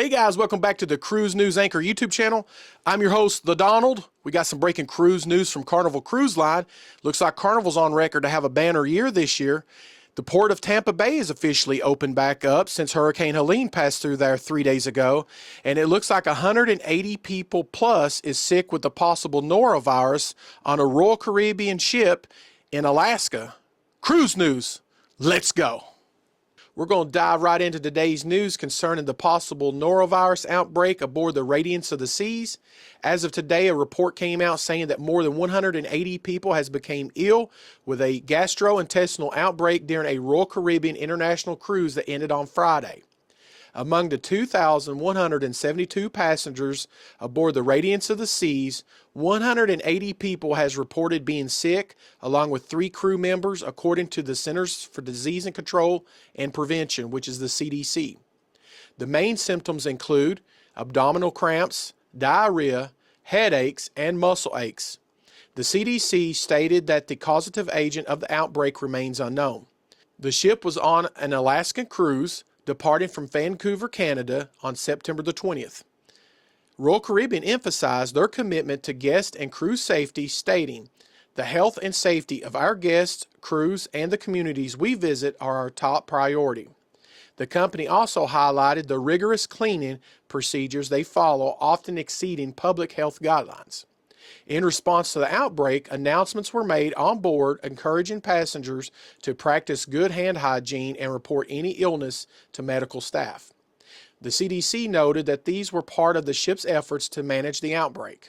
Hey guys, welcome back to the Cruise News Anchor YouTube channel. I'm your host, The Donald. We got some breaking cruise news from Carnival Cruise Line. Looks like Carnival's on record to have a banner year this year. The port of Tampa Bay is officially opened back up since Hurricane Helene passed through there 3 days ago. And it looks like 180 people plus is sick with the possible Norovirus on a Royal Caribbean ship in Alaska. Cruise news, let's go. We're going to dive right into today's news concerning the possible norovirus outbreak aboard the Radiance of the Seas. As of today, a report came out saying that more than 180 people has become ill with a gastrointestinal outbreak during a Royal Caribbean international cruise that ended on Friday. Among the 2,172 passengers aboard the Radiance of the Seas, 180 people has reported being sick, along with 3 crew members, according to the Centers for Disease and Control and Prevention, which is the CDC. The main symptoms include abdominal cramps, diarrhea, headaches, and muscle aches. The CDC stated that the causative agent of the outbreak remains unknown. The ship was on an Alaskan cruise, departing from Vancouver, Canada on September the 20th. Royal Caribbean emphasized their commitment to guest and crew safety, stating, "The health and safety of our guests, crews, and the communities we visit are our top priority." The company also highlighted the rigorous cleaning procedures they follow, often exceeding public health guidelines. In response to the outbreak, announcements were made on board encouraging passengers to practice good hand hygiene and report any illness to medical staff. The CDC noted that these were part of the ship's efforts to manage the outbreak.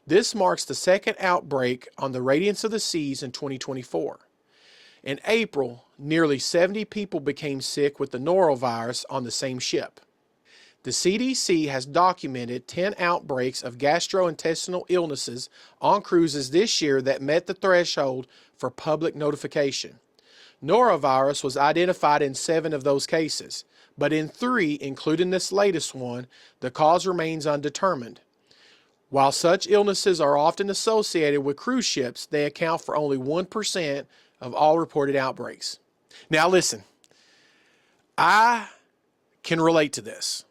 This marks the second outbreak on the Radiance of the Seas in 2024. In April, nearly 70 people became sick with the norovirus on the same ship. The CDC has documented 10 outbreaks of gastrointestinal illnesses on cruises this year that met the threshold for public notification. Norovirus was identified in 7 of those cases, but in 3, including this latest one, the cause remains undetermined. While such illnesses are often associated with cruise ships, they account for only 1% of all reported outbreaks. Now listen, I can relate to this,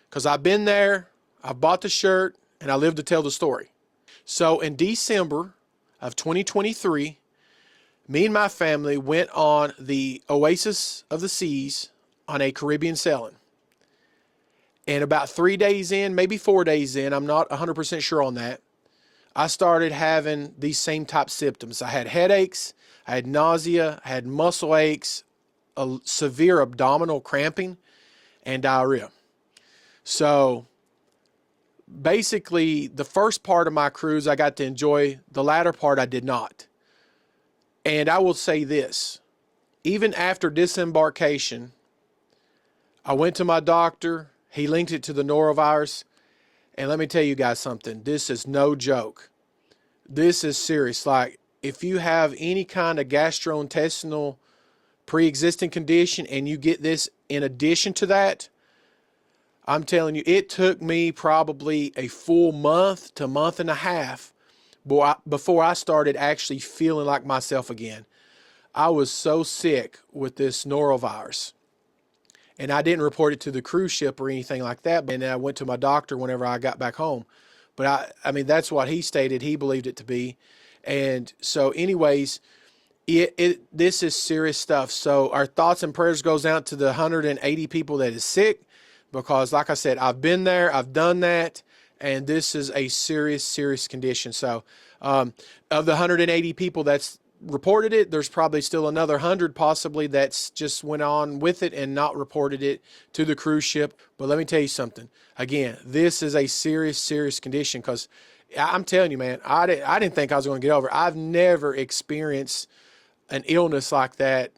because I've been there, I've bought the shirt, and I live to tell the story. So in December of 2023, me and my family went on the Oasis of the Seas on a Caribbean sailing. And about 3 days in, maybe 4 days in, I'm not 100% sure on that, I started having these same type symptoms. I had headaches, I had nausea, I had muscle aches, a severe abdominal cramping, and diarrhea. So basically, the first part of my cruise I got to enjoy, the latter part I did not. And I will say this, even after disembarkation, I went to my doctor, he linked it to the norovirus, and let me tell you guys something, this is no joke. This is serious. Like, if you have any kind of gastrointestinal pre-existing condition and you get this in addition to that, I'm telling you, it took me probably a full month to month and a half before I started actually feeling like myself again. I was so sick with this norovirus. And I didn't report it to the cruise ship or anything like that. And I went to my doctor whenever I got back home. But I mean, that's what he stated he believed it to be. And so anyways, this is serious stuff. So our thoughts and prayers goes out to the 180 people that is sick. Because like I said, I've been there, I've done that, and this is a serious, serious condition. So of the 180 people that's reported it, there's probably still another 100 possibly that's just went on with it and not reported it to the cruise ship. But let me tell you something. Again, this is a serious, serious condition, because I'm telling you, man, I didn't think I was going to get over it. I've never experienced an illness like that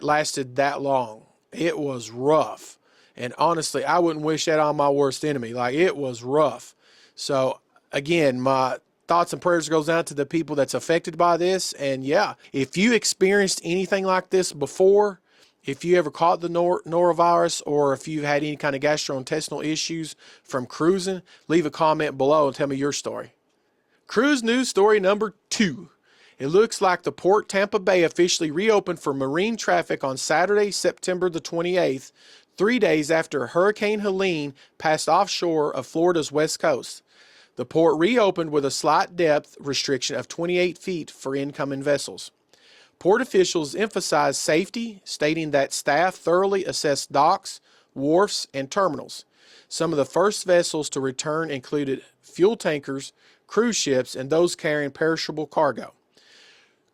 lasted that long. It was rough. And honestly, I wouldn't wish that on my worst enemy. Like, it was rough. So again, my thoughts and prayers goes out to the people that's affected by this. And yeah, if you experienced anything like this before, if you ever caught the norovirus, or if you've had any kind of gastrointestinal issues from cruising, leave a comment below and tell me your story. Cruise news story number 2. It looks like the Port Tampa Bay officially reopened for marine traffic on Saturday, September the 28th, 3 days after Hurricane Helene passed offshore of Florida's west coast. The port reopened with a slight depth restriction of 28 feet for incoming vessels. Port officials emphasized safety, stating that staff thoroughly assessed docks, wharfs, and terminals. Some of the first vessels to return included fuel tankers, cruise ships, and those carrying perishable cargo.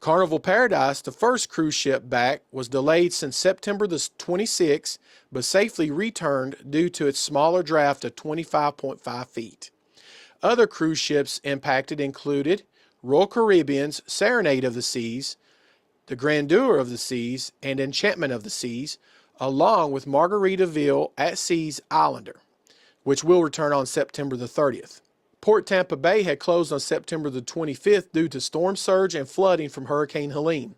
Carnival Paradise, the first cruise ship back, was delayed since September the 26th, but safely returned due to its smaller draft of 25.5 feet. Other cruise ships impacted included Royal Caribbean's Serenade of the Seas, the Grandeur of the Seas, and Enchantment of the Seas, along with Margaritaville at Sea's Islander, which will return on September the 30th. Port Tampa Bay had closed on September the 25th due to storm surge and flooding from Hurricane Helene.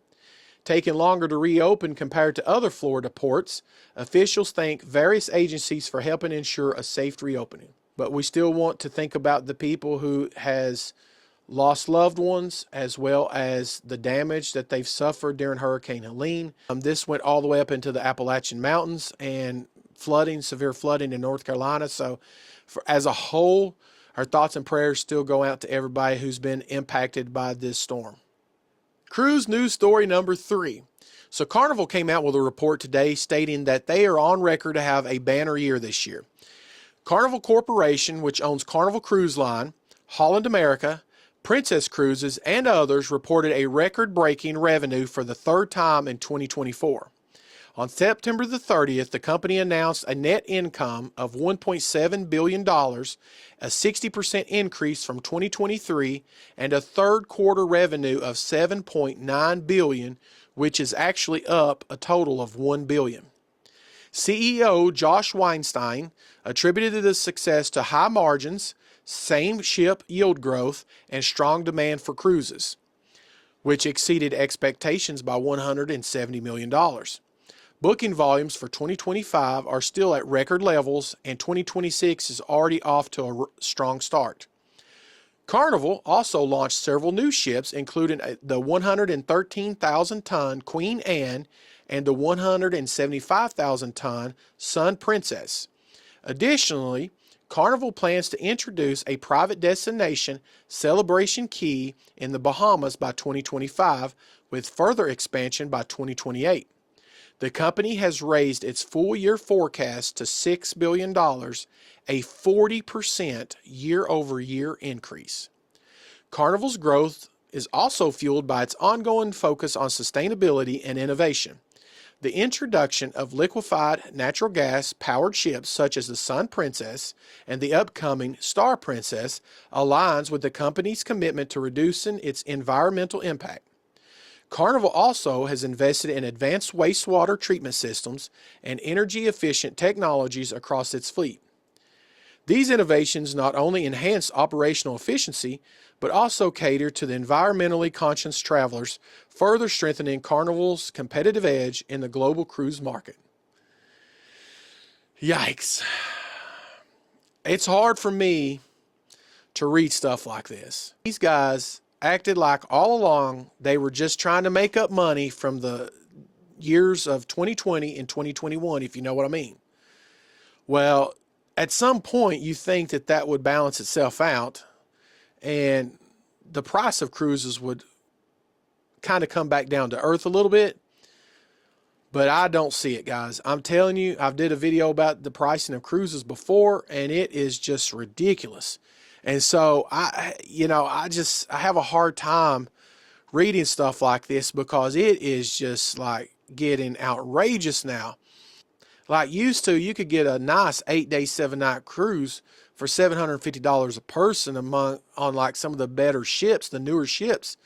Taking longer to reopen compared to other Florida ports, officials thank various agencies for helping ensure a safe reopening. But we still want to think about the people who has lost loved ones, as well as the damage that they've suffered during Hurricane Helene. This went all the way up into the Appalachian Mountains and severe flooding in North Carolina. So as a whole, our thoughts and prayers still go out to everybody who's been impacted by this storm. Cruise news story number 3. So Carnival came out with a report today stating that they are on record to have a banner year this year. Carnival Corporation, which owns Carnival Cruise Line, Holland America, Princess Cruises, and others, reported a record-breaking revenue for the third time in 2024. On September the 30th, the company announced a net income of $1.7 billion, a 60% increase from 2023, and a third quarter revenue of $7.9 billion, which is actually up a total of $1 billion. CEO Josh Weinstein attributed the success to high margins, same ship yield growth, and strong demand for cruises, which exceeded expectations by $170 million. Booking volumes for 2025 are still at record levels, and 2026 is already off to a strong start. Carnival also launched several new ships, including the 113,000-ton Queen Anne and the 175,000-ton Sun Princess. Additionally, Carnival plans to introduce a private destination, Celebration Key, in the Bahamas by 2025, with further expansion by 2028. The company has raised its full-year forecast to $6 billion, a 40% year-over-year increase. Carnival's growth is also fueled by its ongoing focus on sustainability and innovation. The introduction of liquefied natural gas-powered ships such as the Sun Princess and the upcoming Star Princess aligns with the company's commitment to reducing its environmental impact. Carnival also has invested in advanced wastewater treatment systems and energy-efficient technologies across its fleet. These innovations not only enhance operational efficiency, but also cater to the environmentally conscious travelers, further strengthening Carnival's competitive edge in the global cruise market. Yikes. It's hard for me to read stuff like this. These guys acted like all along they were just trying to make up money from the years of 2020 and 2021, if you know what I mean. Well, at some point you think that that would balance itself out and the price of cruises would kind of come back down to earth a little bit, but I don't see it, guys. I'm telling you, I've did a video about the pricing of cruises before, and it is just ridiculous. And so I have a hard time reading stuff like this because it is just like getting outrageous now. Like used to, you could get a nice 8-day, 7-night cruise for $750 a person on like some of the better ships, the newer ships.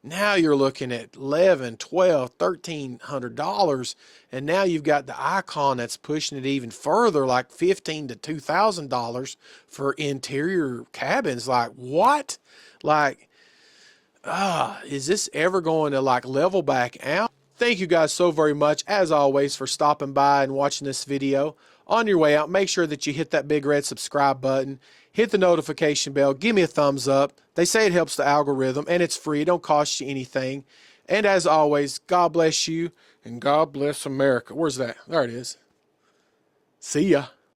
Now you're looking at $1,100, $1,200, $1,300, and now you've got the Icon that's pushing it even further, like $1,500 to $2,000 for interior cabins. Like what? Like, is this ever going to like level back out? Thank you guys so very much, as always, for stopping by and watching this video. On your way out, make sure that you hit that big red subscribe button, hit the notification bell, give me a thumbs up. They say it helps the algorithm, and it's free. It don't cost you anything. And as always, God bless you, and God bless America. Where's that? There it is. See ya.